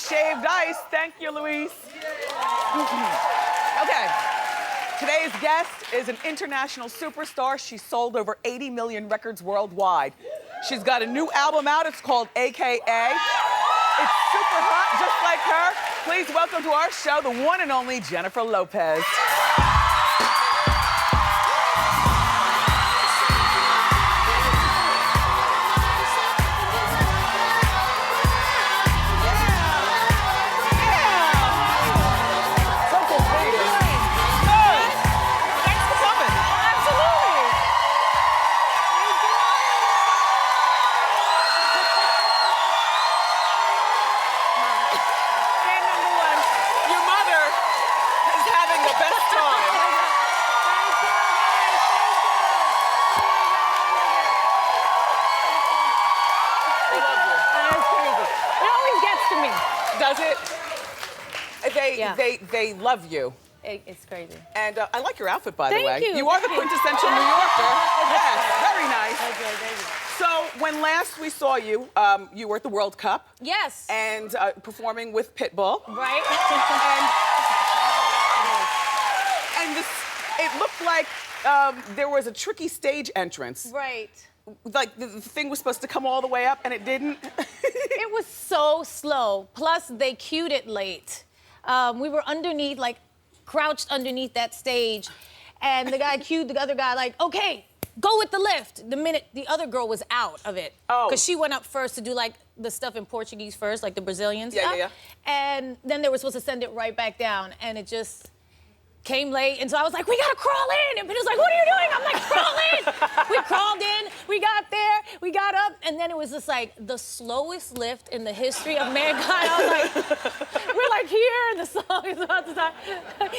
shaved ice. Thank you, Luis. Okay. Today's guest is an international superstar. She's sold over 80 million records worldwide. She's got a new album out. It's called AKA. It's super hot, just like her. Please welcome to our show the one and only Jennifer Lopez. Does it? They love you. It's crazy. And I like your outfit, by the way. Thank you. You are the quintessential New Yorker. Yes, very nice. Thank you. So when last we saw you, you were at the World Cup. Yes. And performing with Pitbull. Right. and this, it looked like there was a tricky stage entrance. Right. Like the thing was supposed to come all the way up and it didn't. It was so slow. Plus, they cued it late. We were underneath, like, crouched underneath that stage. And the guy cued the other guy, like, okay, go with the lift. The minute the other girl was out of it. Oh. Because she went up first to do, like, the stuff in Portuguese first, like the Brazilian stuff. Yeah. And then they were supposed to send it right back down. And it just came late. And so I was like, we gotta crawl in. And Peter's like, what are you doing? I'm like, crawl in. We crawled in. We got there. We got up. And then it was just like the slowest lift in the history of mankind. I was like, we're like here. And the song is about to start.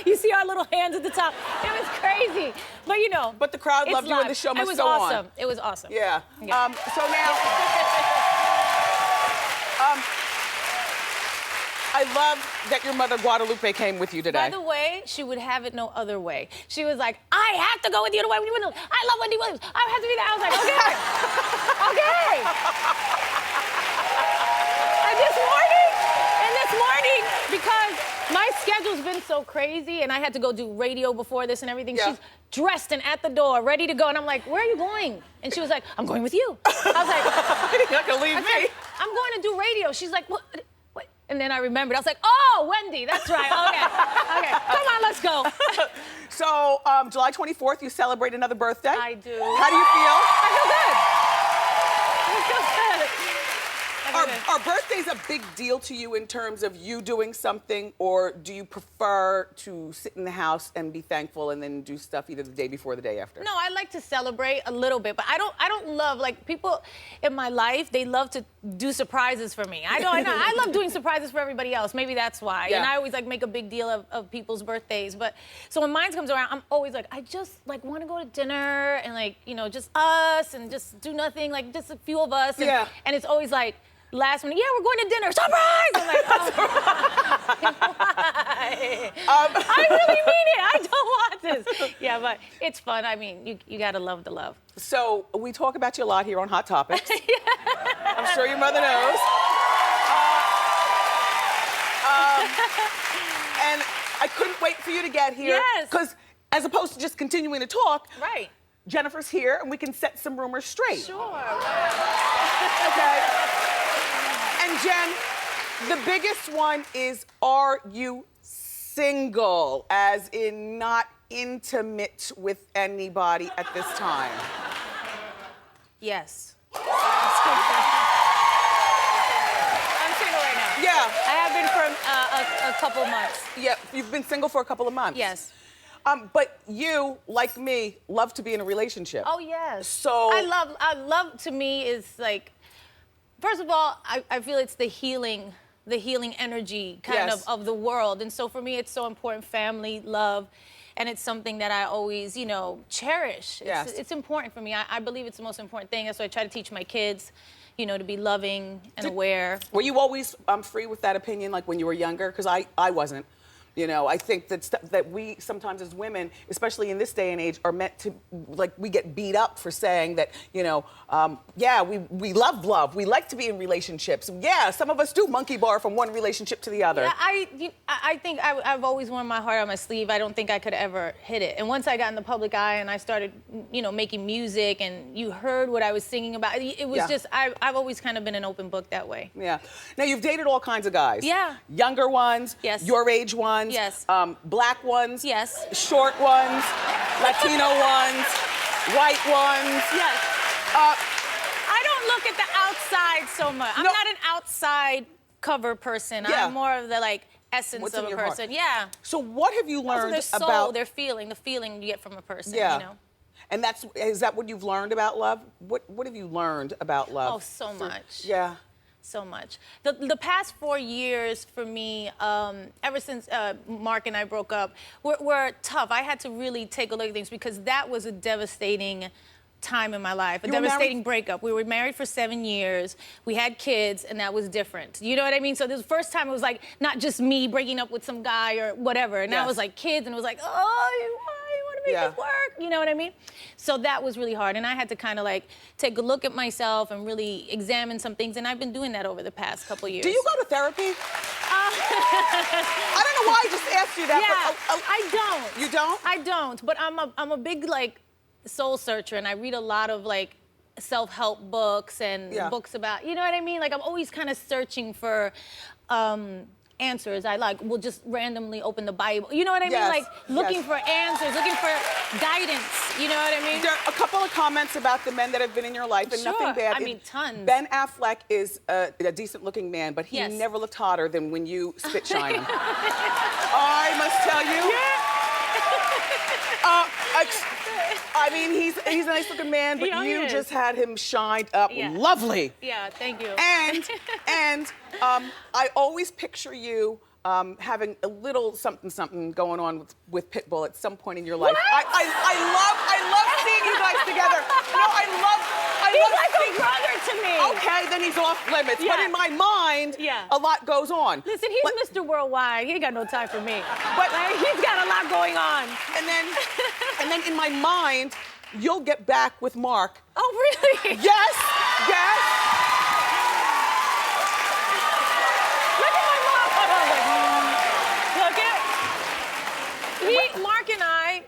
You see our little hands at the top. It was crazy. But you know. But the crowd loved you and the show must go on. It was awesome. It was awesome. Yeah. Yeah. So now. I love that your mother, Guadalupe, came with you today. By the way, she would have it no other way. She was like, I have to go with you to Wendy Williams. I love Wendy Williams. I have to be there. I was like, okay. Okay. And this morning, because my schedule's been so crazy and I had to go do radio before this and everything, she's dressed and at the door, ready to go. And I'm like, where are you going? And she was like, I'm going with you. I was like, you're not gonna leave me. I'm going to do radio. She's like, what? And then I remembered. I was like, oh, Wendy, that's right. Okay. Come on, let's go. So, July 24th, you celebrate another birthday. I do. How do you feel? I feel good. Are birthdays a big deal to you in terms of you doing something, or do you prefer to sit in the house and be thankful and then do stuff either the day before or the day after? No, I like to celebrate a little bit, but I don't love, like, people in my life, they love to do surprises for me. I love doing surprises for everybody else. Maybe that's why. Yeah. And I always like make a big deal of people's birthdays. But so when mine comes around, I'm always like, I just like want to go to dinner and like, you know, just us and just do nothing, like just a few of us. And, and it's always like, last minute, yeah, we're going to dinner. Surprise! I'm like, oh, why? I really mean it. I don't want this. Yeah, but it's fun. I mean, you gotta love the love. So we talk about you a lot here on Hot Topics. I'm sure your mother knows. And I couldn't wait for you to get here. Yes. Because as opposed to just continuing to talk, Right. Jennifer's here and we can set some rumors straight. Sure. Okay. And Jen, the biggest one is, are you single? As in not intimate with anybody at this time? Yes. I'm single right now. Yeah. I have been for a couple months. Yeah, you've been single for a couple of months. Yes. But you, like me, love to be in a relationship. Oh, yes. So I love to me is like, first of all, I feel it's the healing energy kind of the world. And so for me, it's so important, family, love, and it's something that I always, you know, cherish. It's important for me. I believe it's the most important thing. That's why I try to teach my kids, you know, to be loving and aware. Were you always free with that opinion, like when you were younger? Because I wasn't. You know, I think that we sometimes as women, especially in this day and age, are meant to, like, we get beat up for saying that, you know, yeah, we love love. We like to be in relationships. Yeah, some of us do monkey bar from one relationship to the other. Yeah, I think I've always worn my heart on my sleeve. I don't think I could ever hit it. And once I got in the public eye and I started, you know, making music and you heard what I was singing about, it was just, I've always kind of been an open book that way. Yeah. Now, you've dated all kinds of guys. Yeah. Younger ones. Yes. Your age ones. Yes. Black ones. Yes. Short ones. Latino ones. White ones. Yes. I don't look at the outside so much. I'm not an outside cover person. Yeah. I'm more of the, like, essence of a person. Yeah. So what have you learned their soul, about their feeling, the feeling you get from a person, yeah. you know? And is that what you've learned about love? What have you learned about love? Oh, so much. Yeah. So much. The past 4 years for me, ever since Mark and I broke up, were tough. I had to really take a look at things because that was a devastating time in my life, a devastating breakup. We were married for 7 years. We had kids, and that was different. You know what I mean? So this first time it was like not just me breaking up with some guy or whatever. And now it was like kids, and it was like, oh, you want to make this work? You know what I mean? So that was really hard, and I had to kind of like take a look at myself and really examine some things, and I've been doing that over the past couple years. Do you go to therapy? I don't know why I just asked you that. Yeah, but, I don't. You don't? I don't, but I'm a big, like, soul searcher, and I read a lot of, like, self-help books and books about, you know what I mean? Like, I'm always kind of searching for answers. I will just randomly open the Bible. You know what I mean? Like, looking for answers, looking for guidance. You know what I mean? There are a couple of comments about the men that have been in your life, and nothing bad. I mean, tons. Ben Affleck is a decent-looking man, but he never looked hotter than when you spit shine him. I must tell you. I mean, he's a nice-looking man, but you just had him shined up lovely. Yeah, thank you. And I always picture you having a little something going on with Pitbull at some point in your life. I love seeing you guys together. No, He's like a brother to me. Okay, then he's off limits. But in my mind, a lot goes on. Listen, he's Mr. Worldwide. He ain't got no time for me. But like, he's got a lot going on. And then in my mind, you'll get back with Mark. Oh, really? Yes. Look at my mom. Look at. Mark and I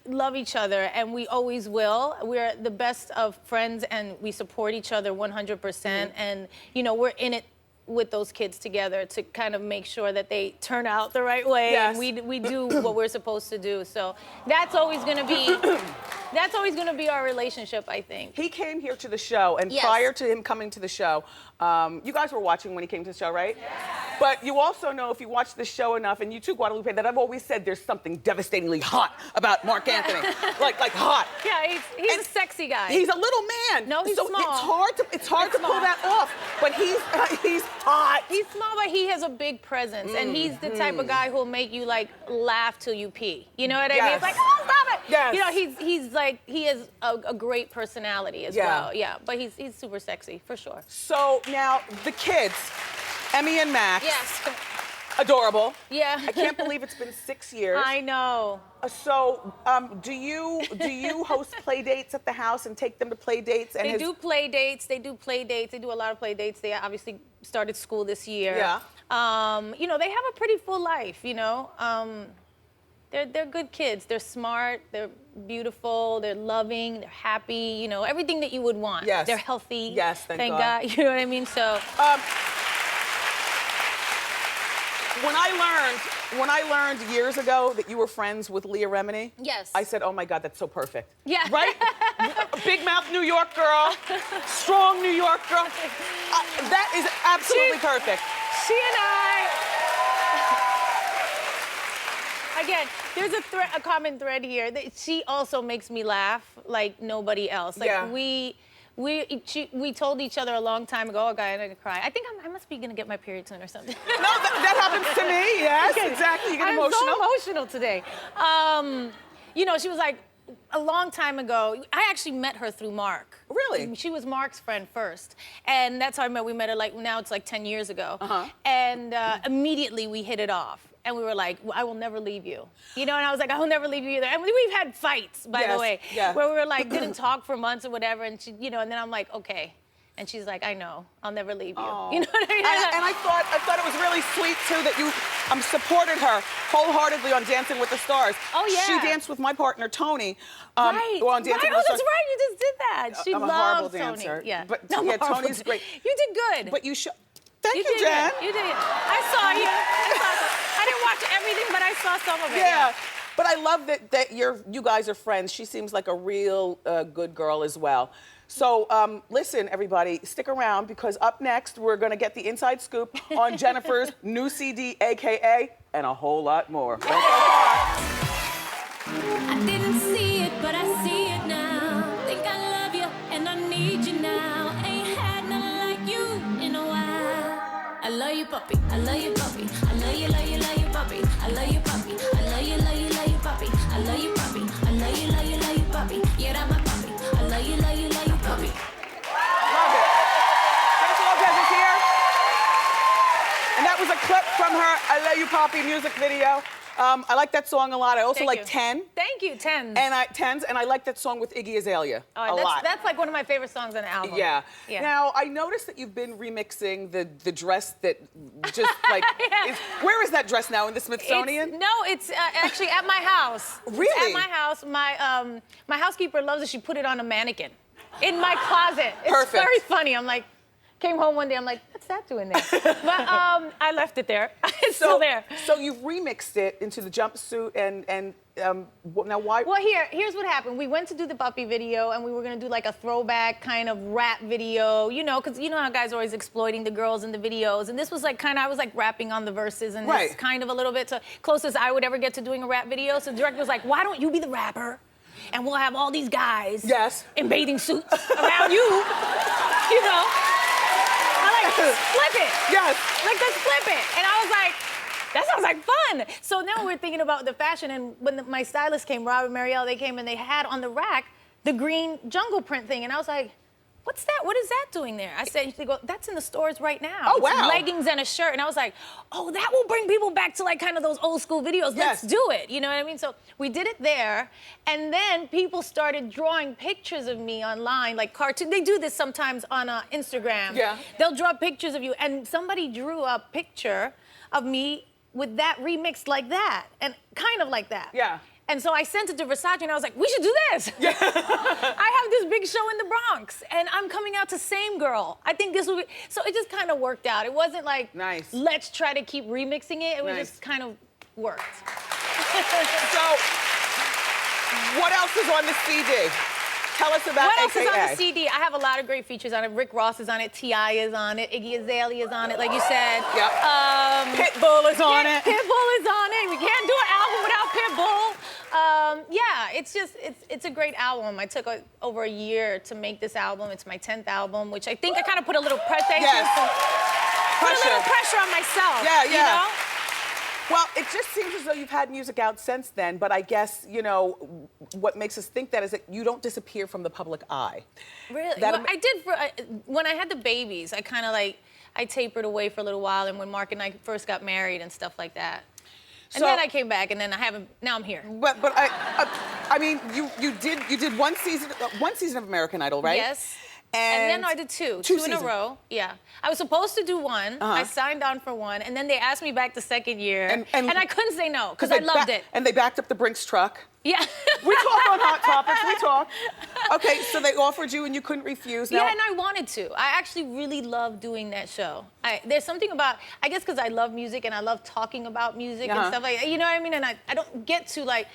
love each other, and we always will. We're the best of friends, and we support each other 100%. And, you know, we're in it with those kids together to kind of make sure that they turn out the right way. And we do what we're supposed to do. So that's always going to be our relationship, I think. He came here to the show, and prior to him coming to the show, you guys were watching when he came to the show, right? Yes. But you also know, if you watch the show enough, and you too, Guadalupe, that I've always said there's something devastatingly hot about Mark Anthony. like hot. Yeah, he's a sexy guy. He's a little man. No, he's small. It's hard to pull that off, but he's hot. He's small, but he has a big presence, and he's the type of guy who'll make you, like, laugh till you pee. You know what I mean? It's like, oh, stop it. Yes. You know, he's like, he has a great personality as well. Yeah, but he's super sexy, for sure. So now, the kids, Emmy and Max. Yes. Adorable. Yeah. I can't believe it's been 6 years. I know. So, do you host play dates at the house and take them to play dates? And They do play dates. They do a lot of play dates. They obviously started school this year. Yeah. You know, they have a pretty full life, you know. They're good kids. They're smart. They're beautiful. They're loving. They're happy. You know, everything that you would want. Yes. They're healthy. Yes, thank God. You know what I mean? So. When I learned years ago that you were friends with Leah Remini, I said, oh my God, that's so perfect. Yeah. Right? Big mouth New York girl, strong New York girl. That is absolutely perfect. She and I. Again, there's a common thread here. That she also makes me laugh like nobody else. Like we told each other a long time ago, oh, guy, I'm gonna cry. I think I must be gonna get my period soon or something. No, that happens to me. Yes, exactly. You get emotional. I'm so emotional today. You know, she was like, a long time ago, I actually met her through Mark. Really? She was Mark's friend first. And that's how I met. We met her, like, now it's like 10 years ago. And immediately we hit it off. and we were like, I will never leave you. You know, and I was like, I will never leave you either. And we've had fights, by the way, where we were like, didn't talk for months or whatever, and she, you know, and then I'm like, okay. And she's like, I know, I'll never leave you. Oh. You know what I mean? And I thought it was really sweet too that you supported her wholeheartedly on Dancing with the Stars. Oh yeah. She danced with my partner Tony. Right. On Dancing with the Oh, Stars. that's right. You just did that. She I'm a loves horrible Tony. dancer. Yeah. But No, yeah, horrible. Tony's great. You did good. But you should. Thank you, did Jen. good. You did. I saw you. I didn't watch everything, but I saw some of it. Yeah. But I love that you guys are friends. She seems like a real good girl as well. So listen, everybody, stick around because up next we're gonna get the inside scoop on Jennifer's new CD, AKA, and a whole lot more. Don't go far. I didn't see it, but I see it now. Think I love you and I need you now. Ain't had nothing like you in a while. I love you, puppy. I love you, puppy. I love you, love you, love you, puppy. I love you, puppy. I love you, love you, love you, puppy. I love you, puppy. I love you, love you, love you, puppy. Yeah, that's my puppy. I love you, love you, love you, puppy. Love it. Jennifer Lopez is here. And that was a clip from her I Love You Poppy music video. I like that song a lot. I also like 10. Thank you, 10. And I like that song with Iggy Azalea a lot. That's like one of my favorite songs on the album. Yeah. Now, I noticed that you've been remixing the dress that just like, where is that dress now, in the Smithsonian? It's actually at my house. Really? It's at my house. My housekeeper loves it. She put it on a mannequin in my closet. It's Perfect. very funny. I'm like, came home one day, I'm like, what's that doing there? But I left it there. It's still there. So you've remixed it into the jumpsuit and now why? Well, here's what happened. We went to do the puppy video, and we were gonna do like a throwback kind of rap video, you know, because you know how guys are always exploiting the girls in the videos, and this was like I was like rapping on the verses, and this kind of a little bit to closest I would ever get to doing a rap video. So the director was like, why don't you be the rapper, and we'll have all these guys in bathing suits around you, you know. Flip it. Yes. Like, let's flip it. And I was like, that sounds like fun. So now we're thinking about the fashion, and when my stylist came, Rob and Marielle, they came and they had on the rack the green jungle print thing, and I was like, what's that? What is that doing there? I said, they go, that's in the stores right now. Oh, wow. It's leggings and a shirt. And I was like, oh, that will bring people back to like kind of those old school videos. Let's do it. You know what I mean? So we did it there. And then people started drawing pictures of me online, like cartoon. They do this sometimes on Instagram. Yeah. They'll draw pictures of you. And somebody drew a picture of me with that remixed like that. And kind of like that. Yeah. And so I sent it to Versace, and I was like, we should do this. Yeah. I have this big show in the Bronx, and I'm coming out to Same Girl. I think this will be, so it just kind of worked out. It wasn't like, let's try to keep remixing it. It was just kind of worked. So, what else is on the CD? Tell us about What else AKA. is on the CD? I have a lot of great features on it. Rick Ross is on it. T.I. is on it. Iggy Azalea is on it, like you said. Yep. Pitbull is on it. Pitbull is on it. We can't do an album without Pitbull. Yeah, it's just, it's a great album. I took over a year to make this album. It's my 10th album, which I think I kind of put a little pressure. Put a little pressure on myself. Yeah. You know? Well, it just seems as though you've had music out since then, but I guess, you know, what makes us think that is that you don't disappear from the public eye. Really? Well, I did, when I had the babies, I kind of like, I tapered away for a little while, and when Mark and I first got married and stuff like that. And then I came back, and then now I'm here. But I mean, you did one season of American Idol, right? Yes. And then I did two in a row. Yeah. I was supposed to do one. I signed on for one, and then they asked me back the second year, and I couldn't say no because I loved it. And they backed up the Brinks truck. Yeah. We talk on Hot Topics. We talk. Okay, so they offered you, and you couldn't refuse. Now, yeah, and I wanted to. I actually really love doing that show. There's something about, I guess, because I love music and I love talking about music and stuff like that. You know what I mean? And I don't get to like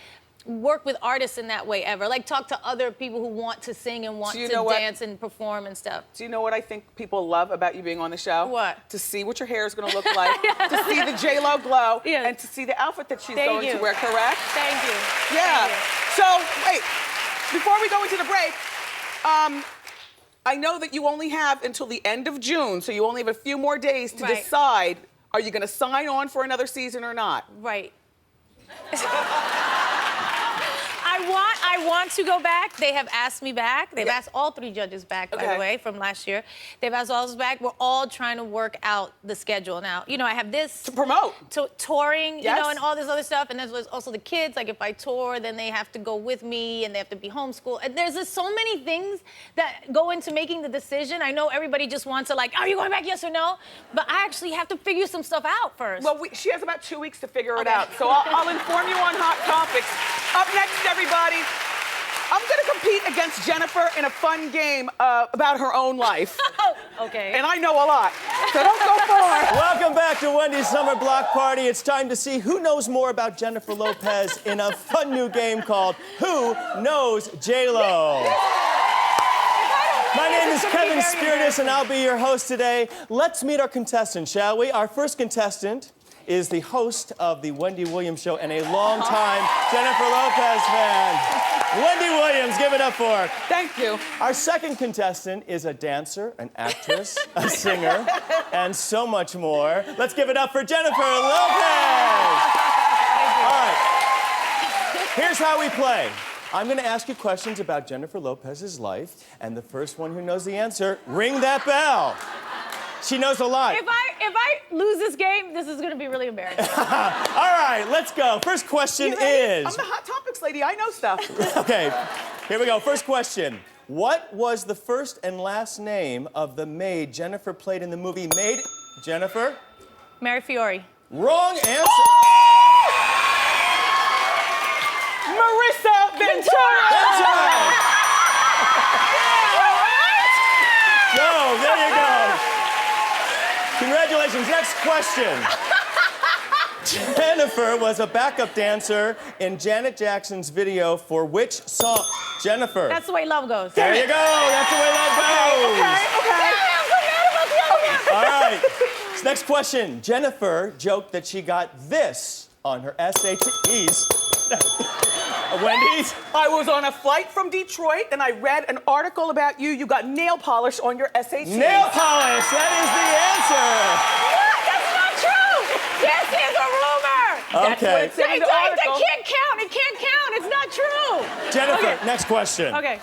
work with artists in that way ever. Like talk to other people who want to sing and want to dance and perform and stuff. Do you know what I think people love about you being on the show? What? To see what your hair is going to look like, to see the J-Lo glow, and to see the outfit that she's going to wear, correct? Thank you. Yeah. Thank you. So, wait, before we go into the break, I know that you only have until the end of June, so you only have a few more days to decide, are you going to sign on for another season or not? Right. want to go back. They have asked me back. They've asked all 3 judges back, by the way, from last year. They've asked all of us back. We're all trying to work out the schedule now. You know, I have this. To promote. Touring, you know, and all this other stuff. And there's also the kids. Like, if I tour, then they have to go with me, and they have to be homeschooled. And there's just so many things that go into making the decision. I know everybody just wants to, like, are you going back, yes or no? But I actually have to figure some stuff out first. Well, she has about 2 weeks to figure it out. So I'll inform you on hot topics. Up next, everybody, I'm gonna compete against Jennifer in a fun game about her own life. Okay. And I know a lot, so don't go far. Welcome back to Wendy's Summer Block Party. It's time to see who knows more about Jennifer Lopez in a fun new game called Who Knows J-Lo? My name is Kevin Spiritus, and I'll be your host today. Let's meet our contestants, shall we? Our first contestant is the host of the Wendy Williams Show and a longtime Jennifer Lopez fan. Wendy Williams, give it up for her. Thank you. Our second contestant is a dancer, an actress, a singer, and so much more. Let's give it up for Jennifer Lopez. All right. Here's how we play. I'm going to ask you questions about Jennifer Lopez's life, and the first one who knows the answer, ring that bell. She knows a lot. If I lose this game, this is going to be really embarrassing. All right, let's go. First question is... I'm the hot topics lady. I know stuff. Okay, here we go. First question. What was the first and last name of the maid Jennifer played in the movie Maid? Jennifer? Mary Fiore. Wrong answer. Marissa Ventura. That's right. Go, there you go. Congratulations. Next question. Jennifer was a backup dancer in Janet Jackson's video for which song? Jennifer. That's the way love goes. There you go. That's the way love goes. Okay. I'm so mad about the other one. All right. Next question. Jennifer joked that she got this on her SATs. Wendy's? I was on a flight from Detroit and I read an article about you. You got nail polish on your SAT. Nail polish. That is the answer. What? That's not true. This is a rumor. Okay. They can't count. It can't count. It's not true. Jennifer, next question. Okay.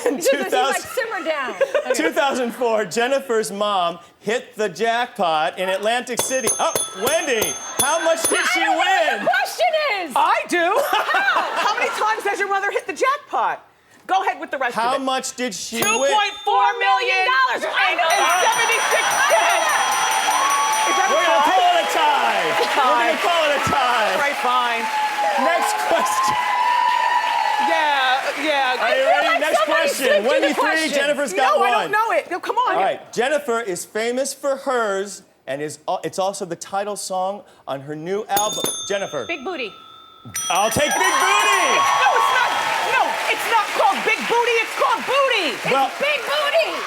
In He's like, simmer down. Okay. 2004, Jennifer's mom hit the jackpot in Atlantic City. Oh, Wendy, how much did she I don't know win? what the question is. I do. How many times has your mother hit the jackpot? Go ahead with the rest of it. How much did she $2.4 win? million I know and that. 76 cents. Is that We're going to call it a tie. Tie. We're going to call it a tie. All right, fine. Next question. Yeah. Are you ready? like Next somebody question. slipped you Wendy the 3, question. Jennifer's got No, one. I don't know it. No, come on. All right, Jennifer is famous for hers, and it's also the title song on her new album. Jennifer. Big booty. I'll take Big Booty. No, it's not. No, it's not called Big Booty. It's called Booty. Well, Big booty.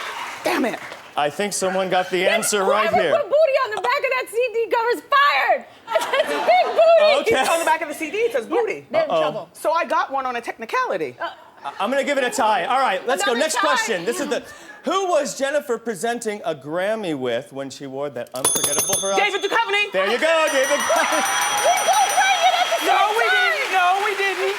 Damn it. I think someone got the answer right Whoever here. put booty on the back of that CD cover's fired. It's big booty. Okay. On the back of the CD, it says Booty. They're in trouble. So I got one on a technicality. I'm gonna give it a tie. All right, let's go. Another Next tie. question. This is the. Who was Jennifer presenting a Grammy with when she wore that unforgettable for us? David Duchovny. There you go, David. No, we didn't. No, we didn't.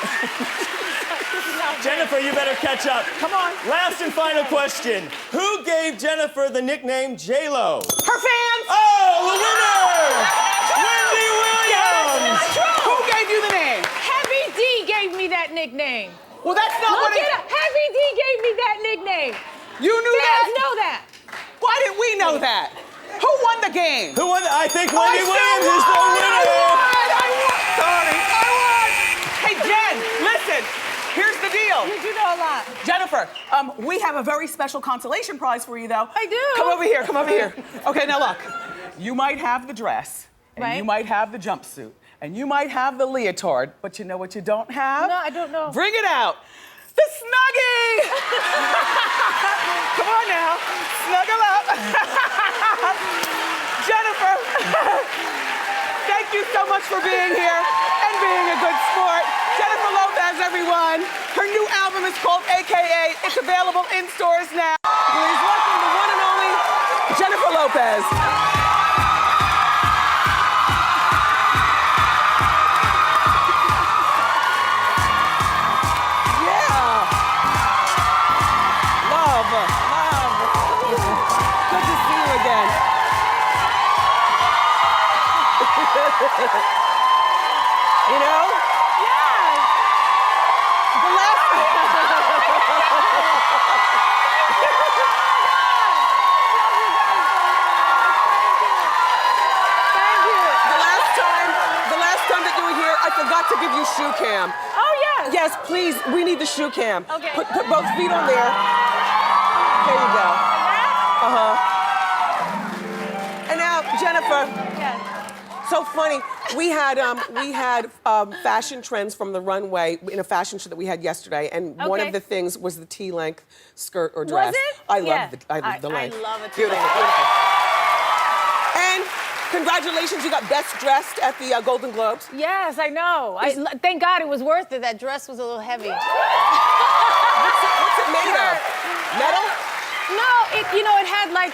Jennifer, you better catch up. Come on. Last and final question. Who gave Jennifer the nickname J-Lo? Her fans. Oh, the winner! Wendy Williams! Who gave you the name? Heavy D gave me that nickname. Well, that's not what Look it it up. Heavy D gave me that nickname. You knew Fans that? know that. Why didn't we know that? Who won the game? Who won? I think Wendy I Williams still is the won! winner. I won! Sorry, I won! Hey, Jen, listen. Here's the deal. You do know a lot. Jennifer, we have a very special consolation prize for you, though. I do. Come over here, come over here. Okay, now look. You might have the dress, and Right. you might have the jumpsuit, and you might have the leotard, but you know what you don't have? No, I don't know. Bring it out. The Snuggie! Come on now. Snuggle up. Jennifer, thank you so much for being here and being a good sport. Jennifer Lopez, everyone. Her new album is called AKA. It's available in stores now. Please welcome the one and only Jennifer Lopez. Yeah. forgot to give you shoe cam. Oh, yes. Yes, please, we need the shoe cam. Okay. Put both feet on there. There you go. And now, Jennifer, Yes. so funny. We had fashion trends from the runway in a fashion show that we had yesterday, and one Okay. of the things was the T-length skirt or dress. Was it? I Yeah. love the length. I love it. Beautiful, beautiful. And congratulations, you got best dressed at the Golden Globes. Yes, I know. Thank God it was worth it. That dress was a little heavy. What's it made of? Metal? No, it had like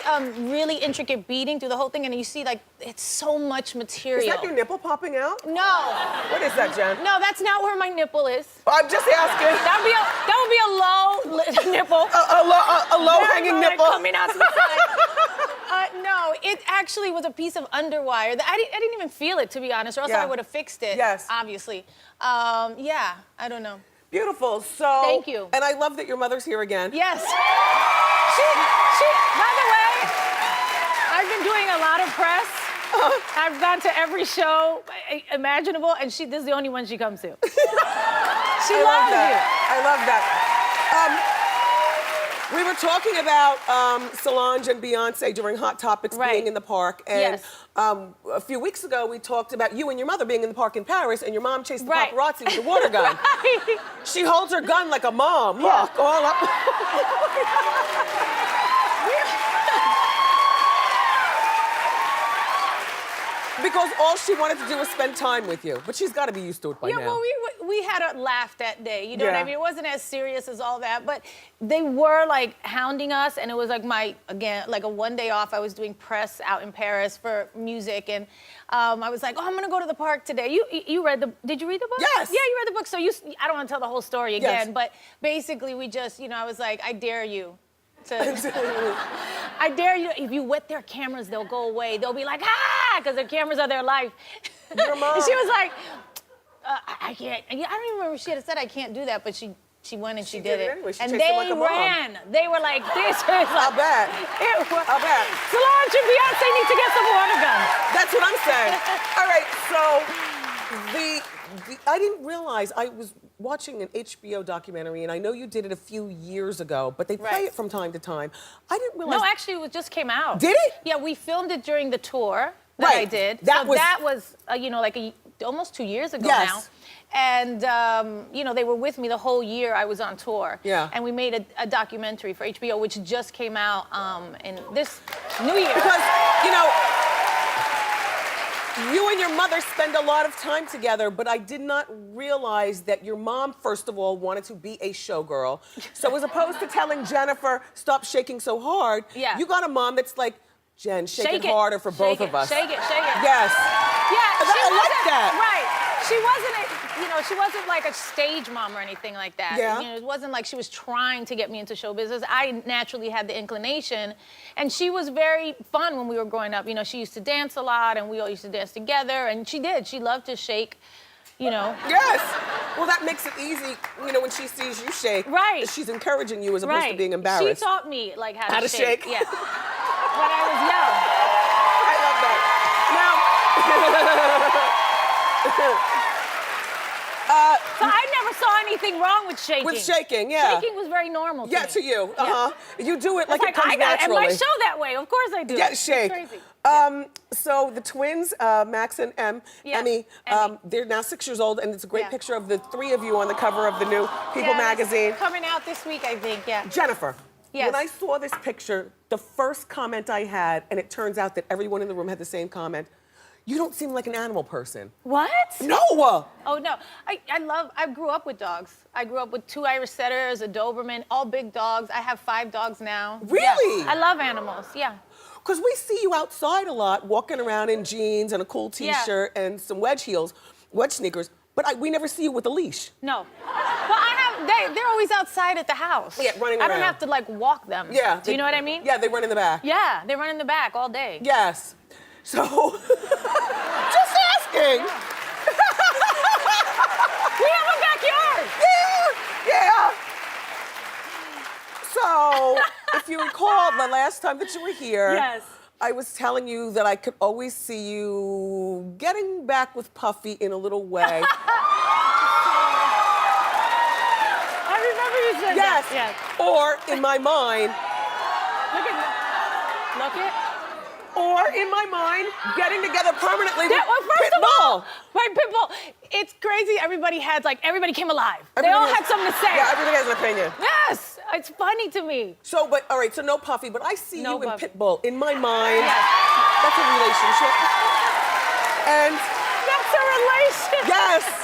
really intricate beading through the whole thing, and you see like it's so much material. Is that your nipple popping out? No, What is that, Jen? no, that's not where my nipple is. I'm just asking. That would be a low nipple. A low-hanging nipple. coming out to the side. No, it actually was a piece of underwire. I didn't even feel it, to be honest, or else Yeah. I would have fixed it. Yes. Obviously. Yeah, I don't know. Beautiful. So. Thank you. And I love that your mother's here again. Yes. By the way, I've been doing a lot of press. I've gone to every show imaginable, and this is the only one she comes to. She loves you. I love that. We were talking about Solange and Beyonce during Hot Topics Right. being in the park. And Yes. a few weeks ago, we talked about you and your mother being in the park in Paris, and your mom chased the Right. paparazzi with a water gun. Right. She holds her gun like a mom. Yeah. Look, all up. Because all she wanted to do was spend time with you. But she's got to be used to it by Yeah, now. well, we had a laugh that day. You know what Yeah. I mean? It wasn't as serious as all that, but they were like hounding us, and it was like like a one day off. I was doing press out in Paris for music, and I was like, oh, I'm gonna go to the park today. You read did you read the book? Yes. Yeah, you read the book. So I don't want to tell the whole story again, Yes. but basically we just, I was like, I dare you. I dare you, if you wet their cameras, they'll go away. They'll be like, because their cameras are their life. Your mom. And she was like, I can't. I don't even remember if she had said I can't do that, but she went and she did it. Anyway. She And chased him they like a mom. ran. They were like, this is like. I'll bet. I'll bet. Solange and Beyonce need to get some water guns. That's what I'm saying. All right, so I didn't realize I was watching an HBO documentary, and I know you did it a few years ago, but they play Right. it from time to time. I didn't realize. No, actually, it just came out. Did it? Yeah, we filmed it during the tour that I Right. did. That was- that was like almost 2 years ago Yes. now. And, they were with me the whole year I was on tour. Yeah. And we made a documentary for HBO, which just came out in this New Year. Because, you and your mother spend a lot of time together, but I did not realize that your mom, first of all, wanted to be a showgirl. So as opposed to telling Jennifer, stop shaking so hard, Yeah. you got a mom that's like, Jen, shake it harder for both of us. Shake it, shake it. Yes. Yeah, I like that. Right. She wasn't like a stage mom or anything like that. Yeah. It wasn't like she was trying to get me into show business. I naturally had the inclination, and she was very fun when we were growing up. She used to dance a lot, and we all used to dance together, and she did. She loved to shake, Yes. Well, that makes it easy, when she sees you shake. Right. She's encouraging you as opposed to Right. being embarrassed. She taught me like how How to to shake? Yeah. When I was young. I love that. So I never saw anything wrong with shaking. With shaking, yeah. Shaking was very normal to me. Yeah, to you. Uh-huh. You do it like it comes I got naturally. and my show that way. Of course I do. Yeah, It's shake. crazy. So the twins, Max and Yeah, Emmy, Emmy. they're now 6 years old, and it's a great Yeah. picture of the three of you on the cover of the new People Yeah, that's magazine. coming out this week, I think, yeah. Jennifer, Yes. when I saw this picture, the first comment I had, and it turns out that everyone in the room had the same comment, you don't seem like an animal person. What? No! Oh, no. I grew up with dogs. I grew up with 2 Irish setters, a Doberman, all big dogs. I have 5 dogs now. Really? Yeah. I love animals, yeah. Because we see you outside a lot, walking around in jeans and a cool Yeah. T-shirt and some wedge sneakers, but we never see you with a leash. No. Well, they're always outside at the house. Yeah, running I don't around. have to, walk them. Yeah. Do you know what I mean? Yeah, they run in the back. Yeah, they run in the back all day. Yes. So, just asking. We have a backyard. Yeah. So, if you recall the last time that you were here, Yes. I was telling you that I could always see you getting back with Puffy in a little way. I remember you said Yes. that. Yes. Or in my mind, Look at. or in my mind, getting together permanently with Well, first of all, Pitbull. right, Pitbull. It's crazy. Everybody came alive. They Everybody all has- had something to say. Yeah, everybody has an opinion. Yes, it's funny to me. So, but all right, so no Puffy, but I see No you and Puffy. Pitbull in my mind. Yes. That's a relationship. And That's a relation. yes.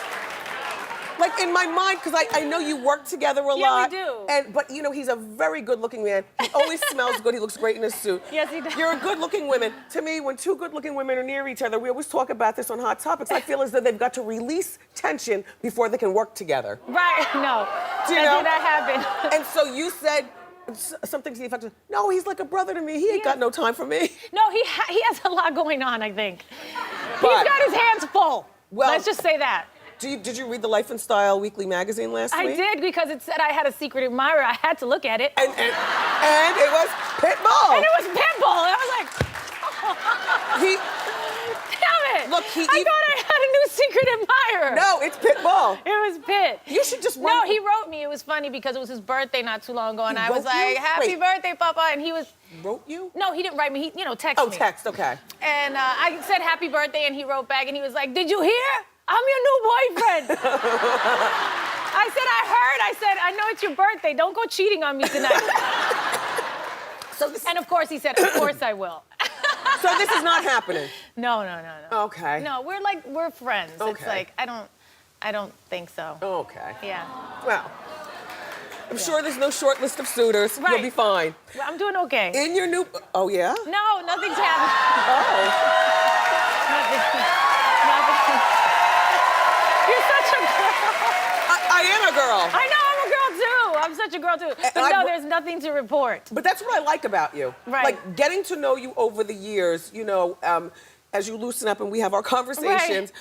Like in my mind, because I know you work together a Yeah, we lot. do. But you know, he's a very good-looking man. He always smells good. He looks great in his suit. Yes, he does. You're a good-looking woman. To me, when two good-looking women are near each other, we always talk about this on Hot Topics. I feel as though they've got to release tension before they can work together. Right? No. Do you know? That happen. And so you said something to the effect of, "No, he's like a brother to me. He ain't got no time for me." No, he has a lot going on. I think But- he's got his hands full. Well- Let's just say that. Did you read the Life and Style Weekly magazine last I week? did because it said I had a secret admirer. I had to look at it. And it was Pitbull. And it was Pitbull. And I was like, He, damn it. Look, I thought I had a new secret admirer. no, it's Pitbull. It was Pitt. You should just No, run- he wrote me. It was funny because it was his birthday not too long ago, and He I was wrote you? like, "Happy Wait. birthday, Papa!" And he was, Wrote you? no, he didn't write me. He, texted Oh, me. text, okay. And I said happy birthday, and he wrote back, and he was like, "Did you hear? I'm your new boyfriend." I said, "I heard." I said, "I know it's your birthday. Don't go cheating on me tonight." So this, And of course, he said, "Of course I will." so this is not happening. No. Okay. No, we're friends. It's Okay. like I don't think so. Okay. Yeah. Well, I'm sure there's no short list of suitors. Right. You'll be fine. Well, I'm doing okay. In your new, oh yeah? No, nothing's happening. Oh. Nothing. You're such a girl. I am a girl. I know I'm a girl too. I'm such a girl too. But I- no, there's nothing to report. But that's what I like about you. Right. Like getting to know you over the years, you know, as you loosen up and we have our conversations.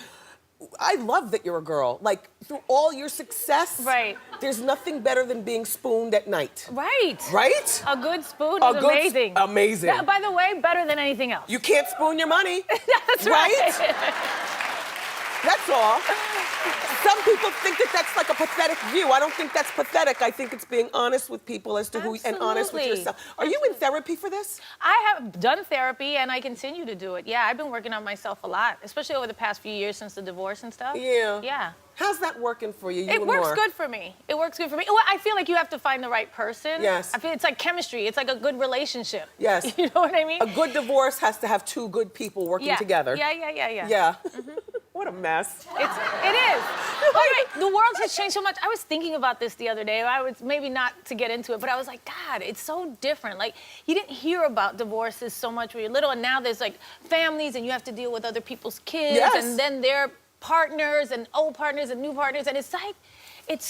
I love that you're a girl. Like through all your success, Right. There's nothing better than being spooned at night. Right. Right? A good spoon A is good amazing. amazing. Yeah, by the way, better than anything else. You can't spoon your money. That's right? right. That's all. Some people think that that's like a pathetic view. I don't think that's pathetic. I think it's being honest with people as to who and honest with Absolutely. yourself. Are you in therapy for this? I have done therapy and I continue to do it. Yeah, I've been working on myself a lot, especially over the past few years since the divorce and stuff. Yeah. Yeah. How's that working for you? It and works more? good for me. It works good for me. Well, I feel like you have to find the right person. Yes. I feel it's like chemistry. It's like a good relationship. Yes. You know what I mean? A good divorce has to have two good people working yeah. together. Yeah. Yeah. What a mess. It is. By the way, the world has changed so much. I was thinking about this the other day. I was maybe not to get into it, but I was like, God, it's so different. Like, you didn't hear about divorces so much when you're little, and now there's like families, and you have to deal with other people's kids, Yes. and then their partners, and old partners, and new partners, and it's like, it's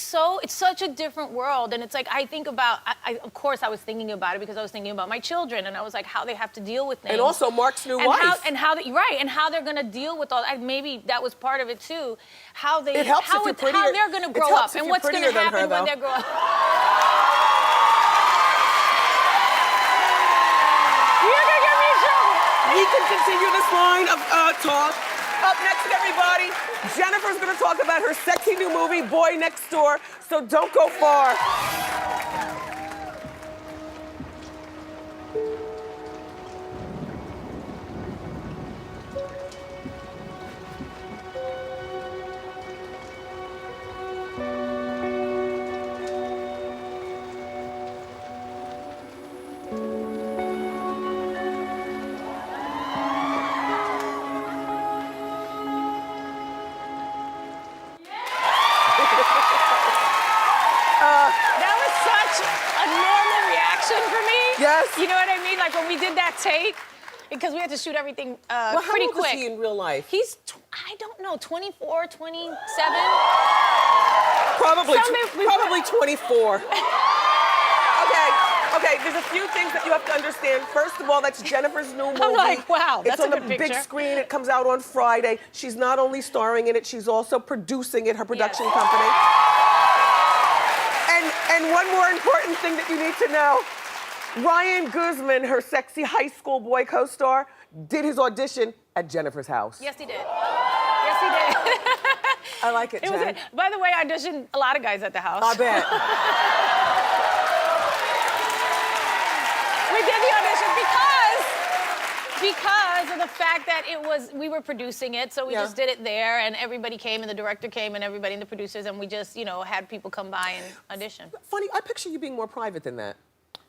such a different world. And it's like, I think about, of course I was thinking about it because I was thinking about my children, and I was like, how they have to deal with things. And also Mark's new and wife. How they're gonna deal with all that. Maybe that was part of it too. How It helps if you're prettier. how they're gonna It grow helps up if and you're what's gonna prettier than her, happen when though. they grow up. You're gonna get me in trouble. We can continue this line of talk. Up next, everybody, Jennifer's gonna talk about her sexy new movie, Boy Next Door, so don't go far. That was such a normal reaction for me. Yes. You know what I mean? Like when we did that take, because we had to shoot everything Well, how pretty old quick. is he in real life? He's, I don't know, 24, 27? Probably, Somebody- probably 24. Okay, there's a few things that you have to understand. First of all, that's Jennifer's new movie. I'm like, wow, that's it's on a the good big picture. screen. It comes out on Friday. She's not only starring in it, she's also producing it, her production Yes. company. And one more important thing that you need to know. Ryan Guzman, her sexy high school boy co-star, did his audition at Jennifer's house. Yes, he did. Yes, he did. I like it, It was Jen. it. By the way, I auditioned a lot of guys at the house. I bet. We did the audition because of the fact that we were producing it, so we just did it there, and everybody came, and the director came, and everybody, and the producers, and we just, had people come by and audition. Funny, I picture you being more private than that.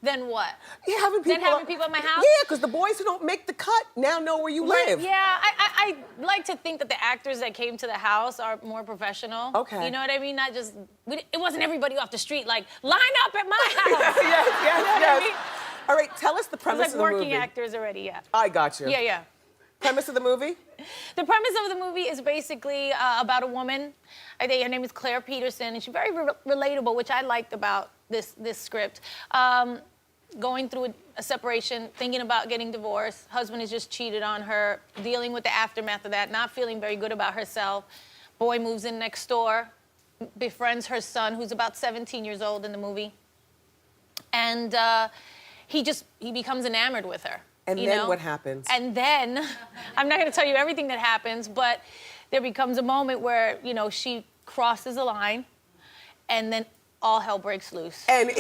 Then what? Yeah, having people at my house? Yeah, because the boys who don't make the cut now know where you live. Yeah, I like to think that the actors that came to the house are more professional. Okay. You know what I mean? Not just, it wasn't everybody off the street like, line up at my house. yes. You know what I mean? All right, tell us the premise It's of like the working movie. actors already, yeah. I got you. Yeah. Premise of the movie? The premise of the movie is basically about a woman. Her name is Claire Peterson, and she's very relatable, which I liked about this script. Going through a separation, thinking about getting divorced. Husband has just cheated on her, dealing with the aftermath of that, not feeling very good about herself. Boy moves in next door, befriends her son, who's about 17 years old in the movie. And he becomes enamored with her. And then what happens? And then, I'm not gonna tell you everything that happens, but there becomes a moment where, she crosses a line, and then all hell breaks loose. And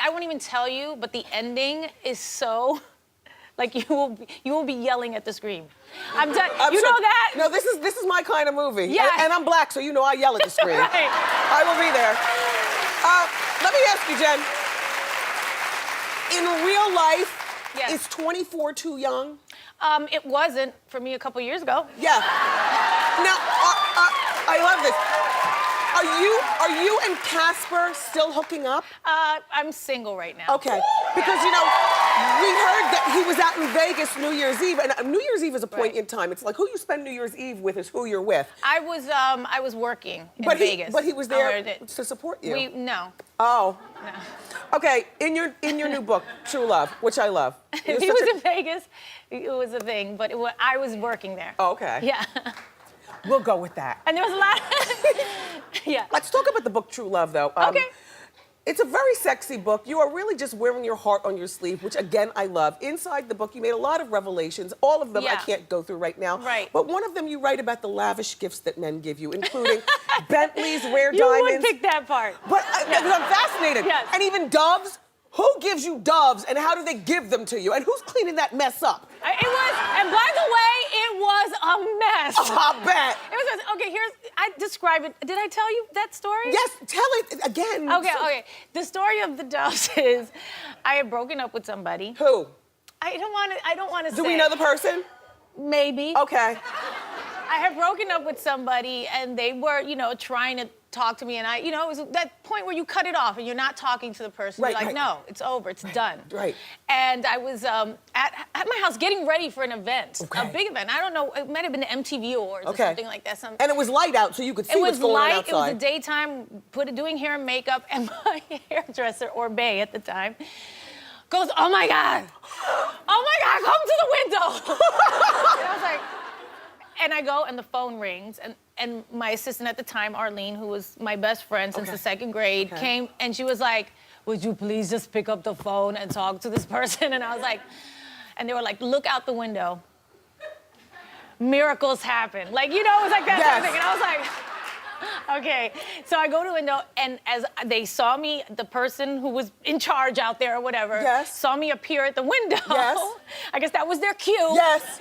I won't even tell you, but the ending is so, like you will be yelling at the screen. You know that? No, this is my kind of movie. Yeah. And I'm black, so I yell at the screen. Right. I will be there. Let me ask you, Jen. In real life, Yes. is 24 too young? It wasn't for me a couple years ago. Yeah. Now, I love this. Are you and Casper still hooking up? I'm single right now. Okay. Because, we heard that he was out in Vegas New Year's Eve, and New Year's Eve is a point in time. It's like who you spend New Year's Eve with is who you're with. I was working in Vegas. But he was there to support you. No. Oh. No. Okay, in your new book, True Love, which I love. If he was in Vegas, it was a thing, but I was working there. Oh, okay. Yeah. We'll go with that. And there was a lot. Yeah. Let's talk about the book True Love, though. Okay. It's a very sexy book. You are really just wearing your heart on your sleeve, which, again, I love. Inside the book, you made a lot of revelations. All of them I can't go through right now. Right. But one of them, you write about the lavish gifts that men give you, including Bentleys, rare You diamonds. would pick that part. But I'm fascinated. Yes. And even doves. Who gives you doves, and how do they give them to you? And who's cleaning that mess up? And by the way, it was a mess. I bet. Okay, I describe it. Did I tell you that story? Yes, tell it again. Okay. The story of the doves is I had broken up with somebody. Who? I don't want to say. Do we know the person? Maybe. Okay. I had broken up with somebody, and they were, trying to talk to me, and it was that point where you cut it off and you're not talking to the person. Right, you're like, right. no, it's over, it's done. Right. And I was at my house getting ready for an event, Okay. a big event. I don't know, it might have been the MTV Awards or something like that. And it was light out, so you could see It what's was going on light, outside. it was the daytime, doing hair and makeup, and my hairdresser, or Bay at the time, goes, oh my God, come to the window. And I was like, and I go, and the phone rings, and my assistant at the time, Arlene, who was my best friend since the second grade, came, and she was like, would you please just pick up the phone and talk to this person? And I was like, and they were like, look out the window. Miracles happen. It was like that sort of thing. And I was like, okay. So I go to the window, and as they saw me, the person who was in charge out there or whatever, saw me appear at the window. Yes. I guess that was their cue. Yes.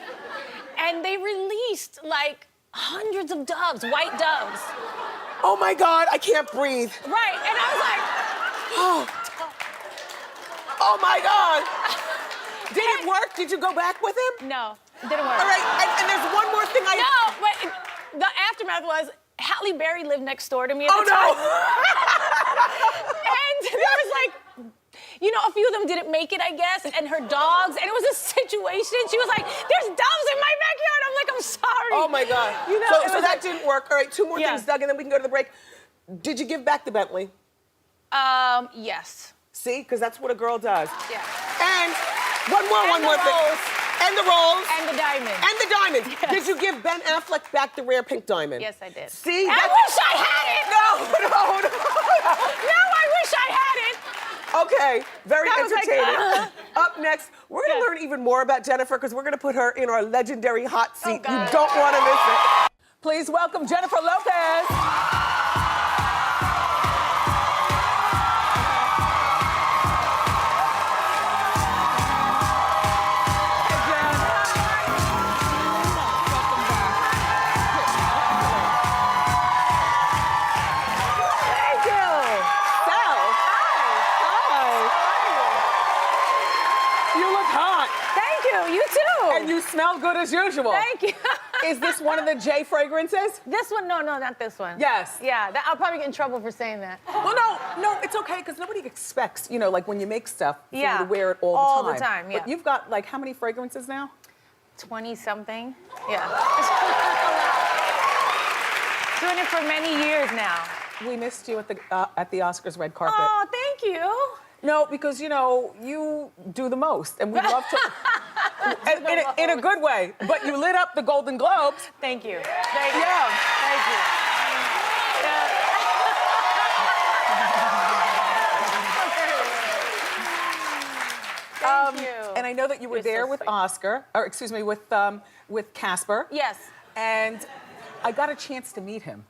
And they released like hundreds of doves, white doves. Oh my God, I can't breathe. Right, and I was like, oh my God. Did it work? Did you go back with him? no, it didn't work. All right, and there's one more thing No, but the aftermath was Halle Berry lived next door to me at the time. Oh And there was like, a few of them didn't make it, I guess, and her dogs, and it was a situation. She was like, there's doves in my backyard. I'm like, I'm sorry. Oh my God. So that didn't work. All right, two more things, Doug, and then we can go to the break. Did you give back the Bentley? Yes. See, because that's what a girl does. Yeah. And one more thing. And the rolls. And the diamond. And the diamond. Yes. Did you give Ben Affleck back the rare pink diamond? Yes, I did. See? I wish I had it. No. No, I wish I had it. Okay. way, very I was like, entertaining. Up next, we're gonna learn even more about Jennifer because we're gonna put her in our legendary hot seat. You God. don't want to miss it. Please welcome Jennifer Lopez. And you smell good as usual. Thank you. Is this one of the J fragrances? This one? No, not this one. Yes. Yeah, I'll probably get in trouble for saying that. Well, no, it's okay because nobody expects, like when you make stuff, for you Yeah. to wear it all the time. All the time, yeah. But you've got like how many fragrances now? 20-something. Yeah. Doing it for many years now. We missed you at the Oscars red carpet. Oh, thank you. No, because you do the most, and we love to. in a good way. But you lit up the Golden Globes. Thank you. Thank you. Yeah. Thank you. Thank you. And I know that you were You're so there with sweet. Oscar, or excuse me, with Casper. Yes. And I got a chance to meet him.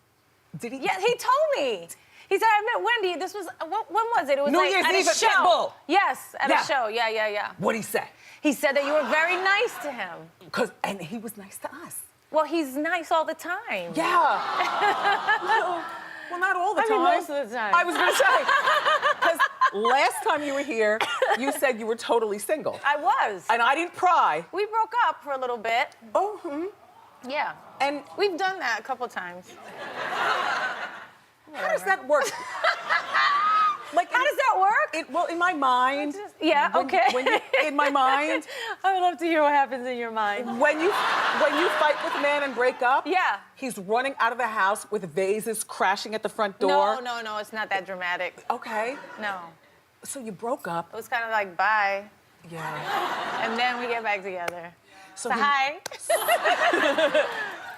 Did he? Yeah, he told me. He said, I met Wendy. This was, when was it? It was New like Year's at Eve a at show. Pitbull. Yes, at Yeah. a show. Yeah. What'd he say? He said that you were very nice to him. And he was nice to us. Well, he's nice all the time. Yeah. well, not all the time. most of the time. I was gonna say, because last time you were here, you said you were totally single. I was. And I didn't pry. We broke up for a little bit. Oh, Yeah. And We've done that a couple times. how does that work? Like, How does that work? Well, in my mind. Yeah, okay. In my mind, I would love to hear what happens in your mind. when you fight with a man and break up, Yeah. he's running out of the house with vases crashing at the front door. No, it's not that dramatic. Okay. No. So you broke up. It was kind of like, bye. Yeah. And then we get back together. So So he, hi.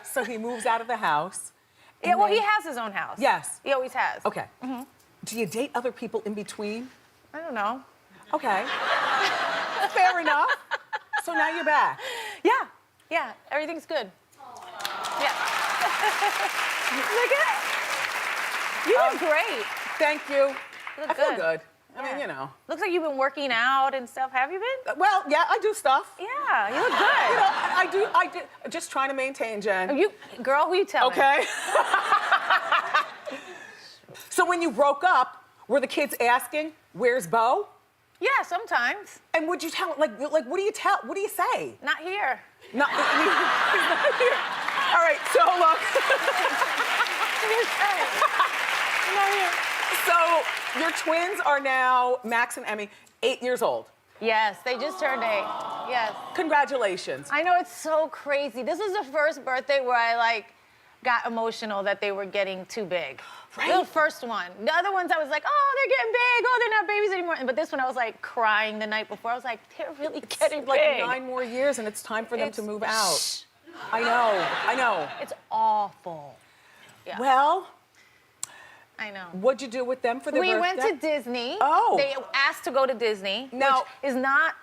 so he moves out of the house. Yeah, well, he has his own house. Yes. He always has. Okay. Do you date other people in between? I don't know. Okay. Fair enough. So now you're back. Yeah, everything's good. Yeah. Look at it. You look great. Thank you. You look I feel good. good. I Yeah. mean, Looks like you've been working out and stuff. Have you been? Well, yeah, I do stuff. Yeah, you look good. I do. Just trying to maintain, Jen. Girl, who you telling? Okay. So when you broke up, were the kids asking, "Where's Bo?" Yeah, sometimes. And would you tell, like, what do you tell? What do you say? Not here. Not, he's not here. All right. So look. Not here. So your twins are now Max and Emmy, 8 years old. Yes, they just turned 8. Yes. Congratulations. I know, it's so crazy. This was the first birthday where I got emotional that they were getting too big. Right. The first one. The other ones I was like, oh, they're getting big. Oh, they're not babies anymore. But this one I was like crying the night before. I was like, they're really getting like big. 9 more years and it's time for them to It's- move out. I know. It's awful. Yeah. Well, I know. what'd you do with them for their We birthday? went to Disney. Oh. They asked to go to Disney, Now- which is not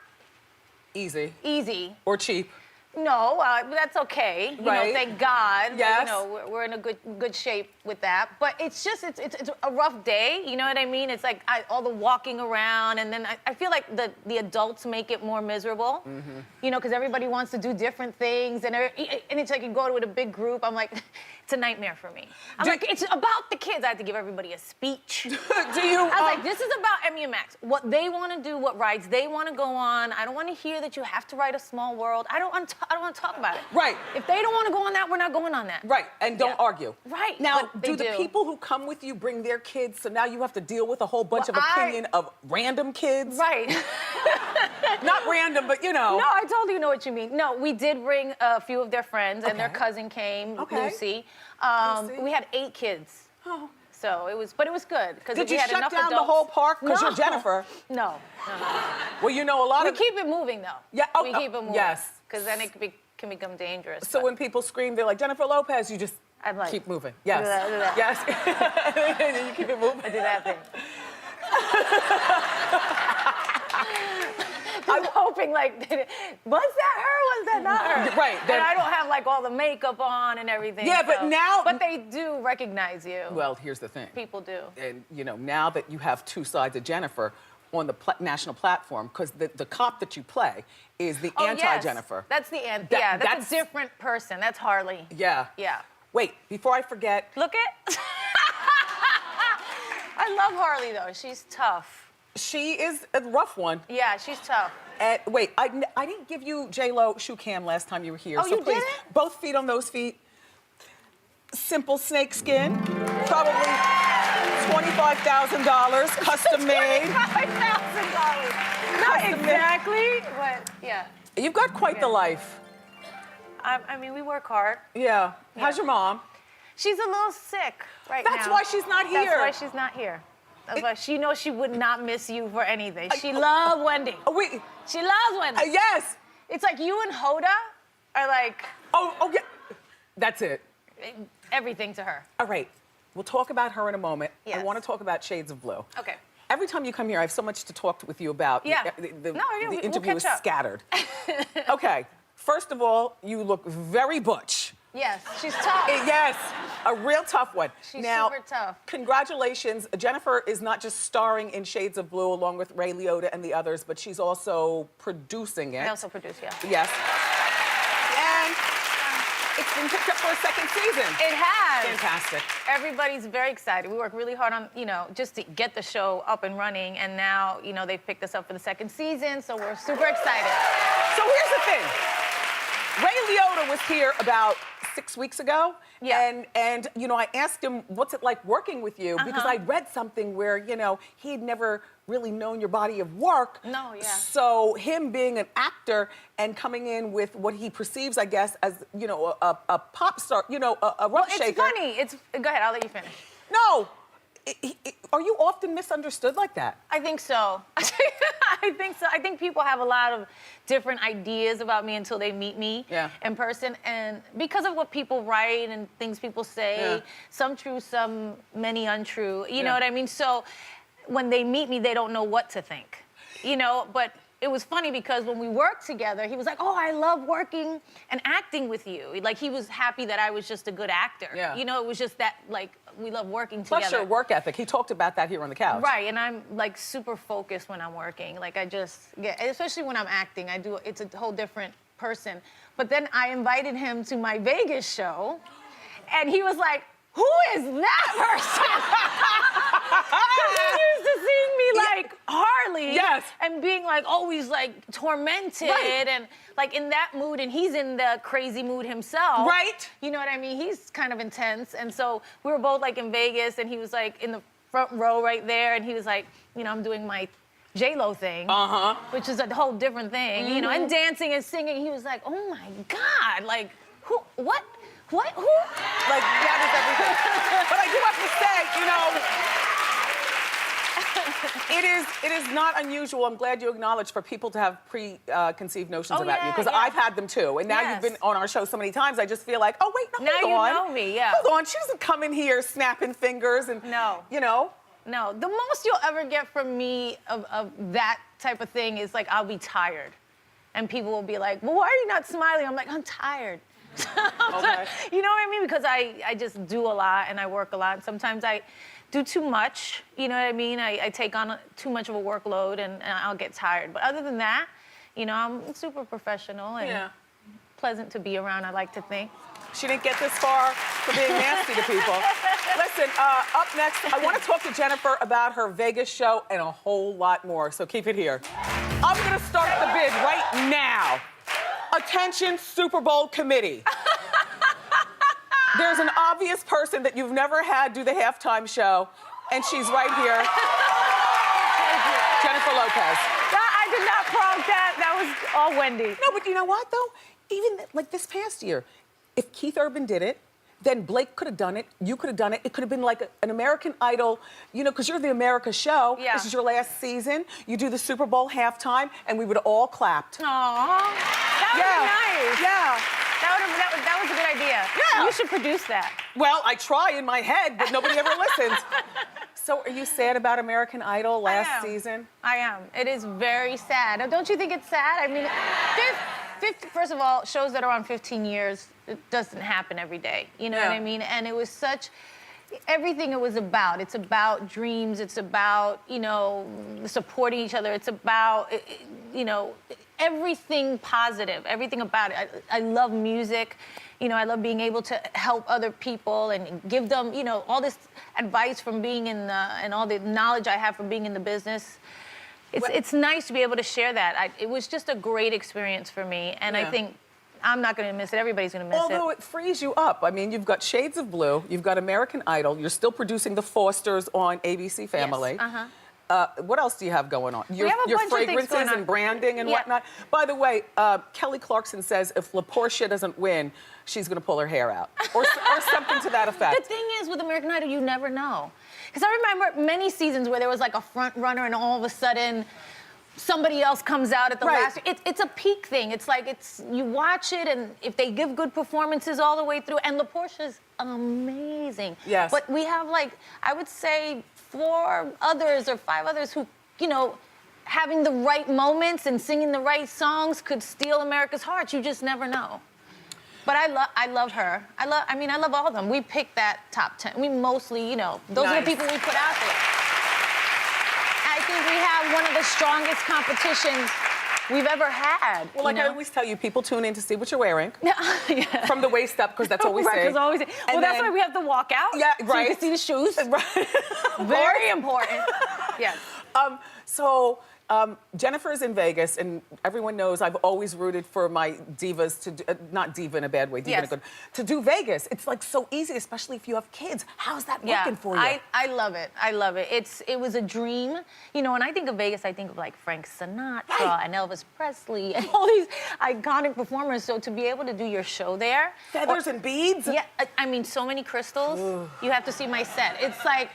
Easy. easy. Or cheap. No, that's okay. You Right. know, thank God. Yes. You know, we're in a good shape with that. But it's just, it's a rough day. You know what I mean? It's like all the walking around, and then I feel like the adults make it more miserable. Mm-hmm. You know, because everybody wants to do different things, and it's like you go with a big group. I'm like, it's a nightmare for me. It's about the kids. I have to give everybody a speech. Do you? I was like, this is about Emmy and Max. What they want to do, what rides they want to go on. I don't want to hear that you have to write A Small World. I don't want to talk about it. Right. If they don't want to go on that, we're not going on that. Right, and don't Yeah. argue. Right, Now, but they do the do. people who come with you bring their kids, so now you have to deal with a whole bunch Well, of opinion of random kids? Right. Not random, but you know. No, I totally know what you mean. No, we did bring a few of their friends, and their Okay. cousin came, Okay. Lucy. Lucy. We had 8 kids. Oh. So it was good. Because Did we you had shut enough down the adults. whole park? Because No. you're Jennifer. No. Well, you know a lot We of. keep it moving, though. Yeah, we keep it moving. yes. Because then it can become dangerous. So but- when people scream, they're like, Jennifer Lopez, you just I'm like, keep moving. Yes. do that. Yes. You keep it moving. I do that thing. I'm hoping like, was that her? Was that not her? Right. And I don't have like all the makeup on and everything. Yeah, but now. But they do recognize you. Well, here's the thing. People do. And you know, now that you have two sides of Jennifer on the national platform, because the cop that you play is the anti-Jennifer. That's the that's a different person. That's Harley. Yeah. Yeah. Wait, before I forget. Look it. I love Harley though. She's tough. She is a rough one. Yeah, she's tough. And wait, I didn't give you J-Lo shoe cam last time you were here. Oh, so you please, didn't? both feet on those feet. Simple snake skin, probably $25,000, custom made. $25,000. Not exactly, but yeah. You've got quite the life. I mean, we work hard. Yeah. How's your mom? She's a little sick right now. That's why she's not here. That's why she's not here. That's why she knows she would not miss you for anything. She loves Wendy. Oh, wait. She loves Wendy. Yes. It's like you and Hoda are like Oh, yeah. That's it. everything to her. All right. We'll talk about her in a moment. Yes. I want to talk about Shades of Blue. Okay. Every time you come here, I have so much to talk with you about. Yeah. The we'll interview is catch up. scattered. Okay. First of all, you look very butch. Yes, she's tough. Yes, a real tough one. She's now, super tough. Congratulations. Jennifer is not just starring in Shades of Blue along with Ray Liotta and the others, but she's also producing it. I also produce, yeah. Yes. And it's been picked up for a second season. It has. Fantastic. Everybody's very excited. We worked really hard on, just to get the show up and running, and now, they've picked us up for the second season, so we're super excited. So here's the thing. Ray Liotta was here about 6 weeks ago. Yeah. And I asked him, what's it like working with you? Because I read something where, he had never really known your body of work. No, yeah. So him being an actor and coming in with what he perceives, I guess, as, a pop star, a rough shaker. It's funny. Go ahead, I'll let you finish. No. Are you often misunderstood like that? I think so. I think so. I think people have a lot of different ideas about me until they meet me in person. And because of what people write and things people say, some true, many untrue, you know what I mean? So when they meet me, they don't know what to think, but it was funny because when we worked together, he was like, oh, I love working and acting with you. Like, he was happy that I was just a good actor. Yeah. It was just that, like, we love working together. Plus your work ethic. He talked about that here on the couch. Right, and I'm, like, super focused when I'm working. Like, especially when I'm acting, it's a whole different person. But then I invited him to my Vegas show, and he was like, who is that person? Because he's used to seeing me like Harley. And being like always like tormented and like in that mood, and he's in the crazy mood himself. Right. You know what I mean? He's kind of intense. And so we were both like in Vegas, and he was like in the front row right there, and he was like, I'm doing my J-Lo thing, which is a whole different thing, and dancing and singing. He was like, oh my God, like, who, what? What? Who? Like, that is everything. But I do have to say, it is not unusual. I'm glad you acknowledged for people to have preconceived notions about you, because I've had them too. And now you've been on our show so many times, I just feel like, oh wait, no, hold on. Now you know me, Hold on, she doesn't come in here snapping fingers and, No, the most you'll ever get from me of that type of thing is like, I'll be tired. And people will be like, well, why are you not smiling? I'm like, I'm tired. Okay. You know what I mean? Because I just do a lot and I work a lot. And sometimes I do too much, you know what I mean? I take on too much of a workload and I'll get tired. But other than that, I'm super professional and pleasant to be around, I like to think. She didn't get this far for being nasty to people. Listen, up next, I want to talk to Jennifer about her Vegas show and a whole lot more, so keep it here. I'm going to start the bid right now. Attention, Super Bowl committee. There's an obvious person that you've never had do the halftime show, and she's right here. Jennifer Lopez. I did not prompt that. That was all Wendy. No, but you know what, though? Even like this past year, if Keith Urban did it, then Blake could have done it, you could have done it. It could have been like an American Idol, because you're the America show. Yeah. This is your last season. You do the Super Bowl halftime, and we would have all clapped. Aww, that would be nice. Yeah. That was a good idea. Yeah. You should produce that. Well, I try in my head, but nobody ever listens. So are you sad about American Idol last am. season? I am. It is very sad. Don't you think it's sad? I mean, first of all, shows that are on 15 years, it doesn't happen every day. You know what I mean? And it was such, everything it was about. It's about dreams. It's about, you know, supporting each other. It's about, you know, everything positive, everything about it. I love music. You know, I love being able to help other people and give them, you know, all this advice from being in the, and all the knowledge I have from being in the business. It's nice to be able to share that. It was just a great experience for me, and I think I'm not going to miss it. Everybody's going to miss it. Although it frees you up. I mean, you've got Shades of Blue, you've got American Idol, you're still producing The Fosters on ABC Family. Yes, what else do you have going on? Your have a bunch of things fragrances going on. and branding and whatnot. By the way, Kelly Clarkson says if LaPortia doesn't win, she's going to pull her hair out, or something to that effect. The thing is, with American Idol, you never know. Because I remember many seasons where there was like a front runner, and all of a sudden, somebody else comes out at the last. It's a peak thing. It's like you watch it, and if they give good performances all the way through, and LaPortia's amazing. Yes. But we have like, I would say 4 others or 5 others who, you know, having the right moments and singing the right songs could steal America's hearts. You just never know. But I love her. I love all of them. We picked that top 10. We mostly, you know, those are the people we put out there. I think we have one of the strongest competitions we've ever had. Well, like I always tell you, people tune in to see what you're wearing. Yeah. From the waist up, because that's what we say. Well, that's why we have to walk out. Yeah, so right. you can see the shoes. Right. Very important. Yes. Jennifer's in Vegas, and everyone knows I've always rooted for my divas to do, not diva in a bad way, diva in a good, to do Vegas. It's like so easy, especially if you have kids. How's that working for you? I love it. I love it. It was a dream. You know, when I think of Vegas, I think of like Frank Sinatra and Elvis Presley and all these iconic performers. So to be able to do your show there. Feathers and beads? Yeah, I mean, so many crystals. You have to see my set. It's like,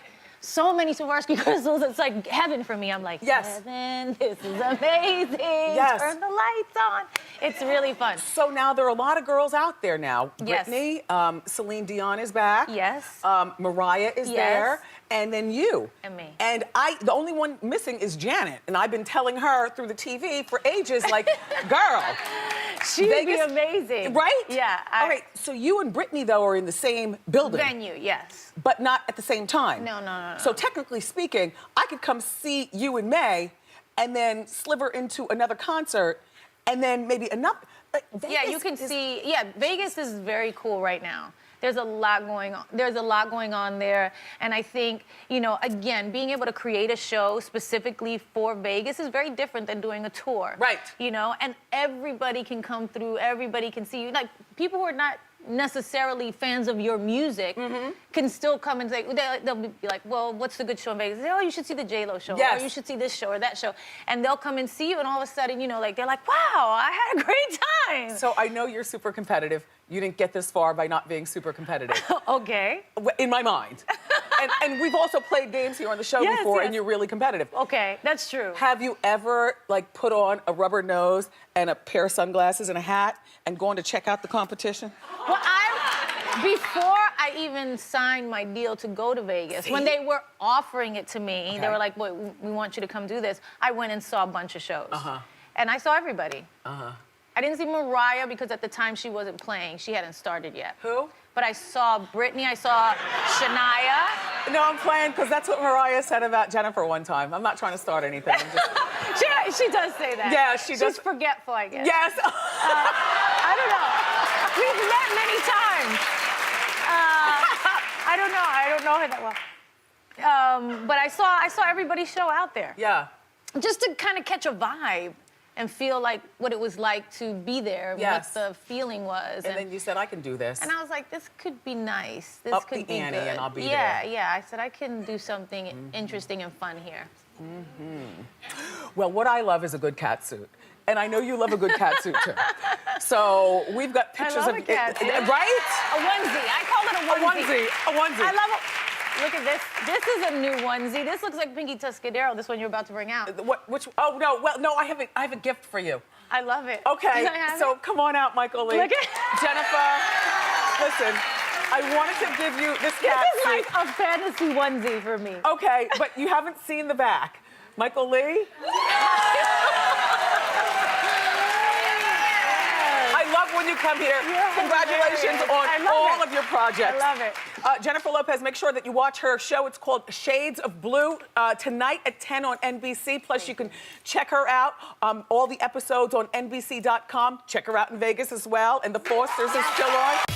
so many Swarovski crystals, it's like heaven for me. I'm like, heaven, this is amazing. Yes. Turn the lights on. It's really fun. So now there are a lot of girls out there now. Yes. Brittany, Celine Dion is back. Yes. Mariah is there. And then you. And me. And the only one missing is Janet. And I've been telling her through the TV for ages, like, girl. She would be amazing. Right? Yeah. All right, so you and Brittany, though, are in the same building. Venue, yes. But not at the same time. No. So technically speaking, I could come see you in May and then sliver into another concert and then maybe another. Yeah, you can see. Yeah, Vegas is very cool right now. There's a lot going on. There's a lot going on there. And I think, you know, again, being able to create a show specifically for Vegas is very different than doing a tour. Right. You know, and everybody can come through, everybody can see you. Like, people who are not necessarily fans of your music can still come and say, they'll be like, well, what's the good show in Vegas? They say, oh, you should see the J-Lo show. Yes. Or you should see this show or that show. And they'll come and see you, and all of a sudden, you know, like, they're like, wow, I had a great time. So I know you're super competitive. You didn't get this far by not being super competitive. Okay. In my mind. and we've also played games here on the show before, and you're really competitive. Okay, that's true. Have you ever, like, put on a rubber nose and a pair of sunglasses and a hat and gone to check out the competition? Well, before I even signed my deal to go to Vegas, when they were offering it to me, they were like, well, we want you to come do this. I went and saw a bunch of shows. And I saw everybody. I didn't see Mariah because at the time she wasn't playing. She hadn't started yet. Who? But I saw Brittany, I saw Shania. No, I'm playing because that's what Mariah said about Jennifer one time. I'm not trying to start anything. I'm just... she does say that. Yeah, she does. She's forgetful, I guess. Yes. I don't know. We've met many times. I don't know her that well. But I saw everybody's show out there. Yeah. Just to kind of catch a vibe and feel like what it was like to be there, what the feeling was. And then you said, I can do this. And I was like, this could be nice. This Up could the be ante good. and I'll be yeah, there. Yeah, I said, I can do something interesting and fun here. Well, what I love is a good cat suit. And I know you love a good cat suit, too. So we've got pictures I love of a cat suit. Right? A onesie. I call it a onesie. A onesie. I love it. Look at this. This is a new onesie. This looks like Pinky Tuscadero, this one you're about to bring out. Which? Oh, no. Well, no, I have a gift for you. I love it. Okay, Can I have so it? come on out, Michael Lee. Look at Jennifer, listen, I wanted to give you this This cat is like suit. a fantasy onesie for me. Okay, but you haven't seen the back. Michael Lee? I love when you come here. Yeah, Congratulations I on love all it. of your projects. I love it. Jennifer Lopez, make sure that you watch her show. It's called Shades of Blue, tonight at 10 on NBC. Plus, you can check her out. All the episodes on NBC.com. Check her out in Vegas as well. And The Fosters is still on.